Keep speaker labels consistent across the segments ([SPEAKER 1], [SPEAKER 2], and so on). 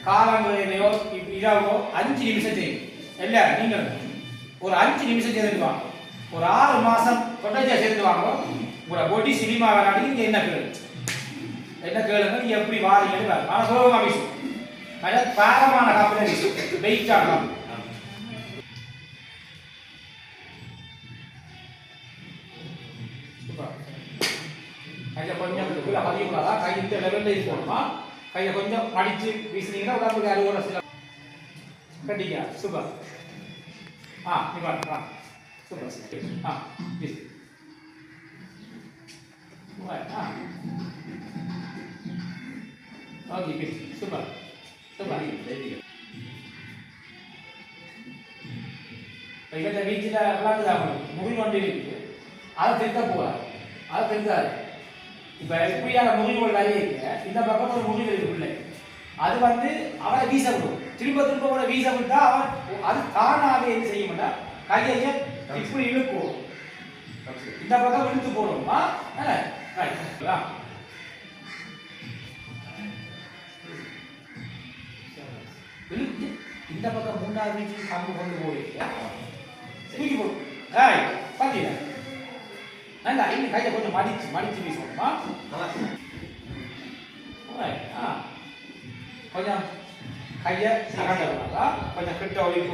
[SPEAKER 1] காலங்களிலேயோ இரவோ 5 நிமிஷம் செய்யும். இல்லை நீங்கள் ஒரு 5 நிமிஷம் செய்துட்டு வாங்க. ஒரு 6 மாதம் தொடர்ச்சியாக செய்துட்டு வாங்க. உங்களோட பொடி சினிமா விளையாடி நீங்கள் என்ன கேளுங்க நீங்கள் எப்படி வாரீங்கன்னு வேறு. ஆனால் சோகமாக வீசும். அதாவது பாரமான காப்பில் வீசும். வெயிட்டாக காப்பி. கையை கொஞ்சம் கீழே பதியக்கூடாதா? கை இந்த லெவலில் இது போகணுமா? கையை கொஞ்சம் மடித்து வீசினீங்கன்னா உடம்புக்கு அறுவடை சில கட்டிக்கா. சூப்பர். நீ பாரு. சூப்பர். வீசு. ஓகே வீசு. சூப்பர். சூப்பர். இவற்றை வீச்சில் விளாண்டுதான் முறி கொண்டு இருக்குது. அதை திருத்த போவார். அதை திருத்தாரு. இப்போ எப்படியான முறிவுகள் நிறைய இருக்கு. இந்த பக்கம் ஒரு முறிவு இருக்குல்ல, அது அவரை வீச விடும். திரும்ப கூட வீச விட்டா அவர் அது தானாகவே என்ன செய்யும்னா கையை இப்படி இழுக்கும். இந்த பக்கம் இழுத்து போடுவோமா? இழுத்து இந்த பக்கம் 3வது வீச்சு கம்பு கொண்டு போய் தூக்கி போடும். பார்த்தீங்க நல்லா இன்னும் கையை கொஞ்சம் மடிச்சு வீசணுமா? கொஞ்சம் கையை சகண்டா கொஞ்சம் கிட்ட ஒதுக்கி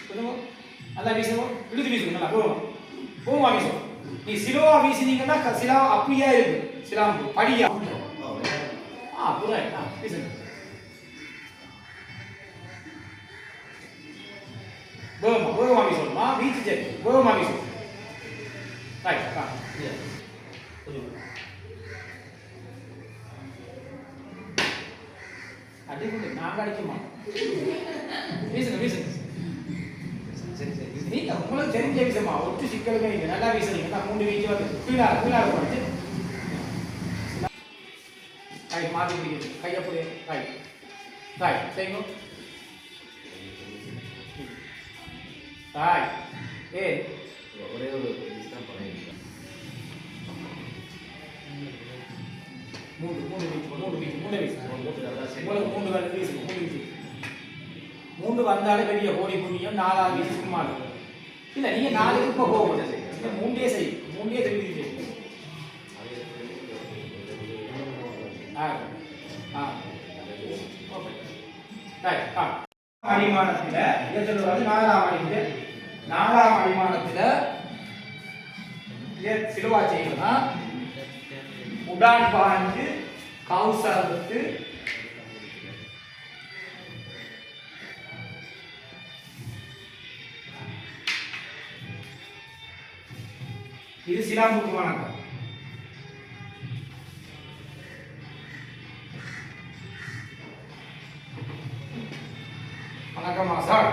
[SPEAKER 1] கொஞ்சம் நல்லா வீசணும். இழுத்து வீசணும். நல்லா பூமா வீசணும். நீ சிலோவா வீசினீங்கன்னா சிலா அப்படியே இருக்கு. சிலாம்பு படியா வீசணும். வேகமா வீசணுமா? வீச்சு சரி வேகமா வீசணும். அடிக்கடி நாங்கள் அடிக்குமா? வீசுங்க. நீங்க உங்களுக்கு தெரிஞ்ச விஷயமா ஒட்டு சிக்கலுமே நீங்க நல்லா வீசுறீங்க. நான் 3 வீச்சு கீழாக போட்டு கை மாற்றி பிடிக்கிறது. கை அப்படியே செய்யுங்க. ஒரே ஒரு மூன்று வந்தாலே பெரிய கோடி புண்ணியம். 4வது வீச்சு சும்மா இருக்கும். இல்லை நீங்க 4க்கு இப்போ போக 3 செய்யும். 3 தெரிவித்து அடிமானத்தில் இதை சொல்லுவது 4ஆம் அடிமானத்தில் சிலுவா செய்யணும்னா உடான் பாய்ந்து கவுசரத்து இது சிலாம்புக்கு வணக்கம். வணக்கம் சார்.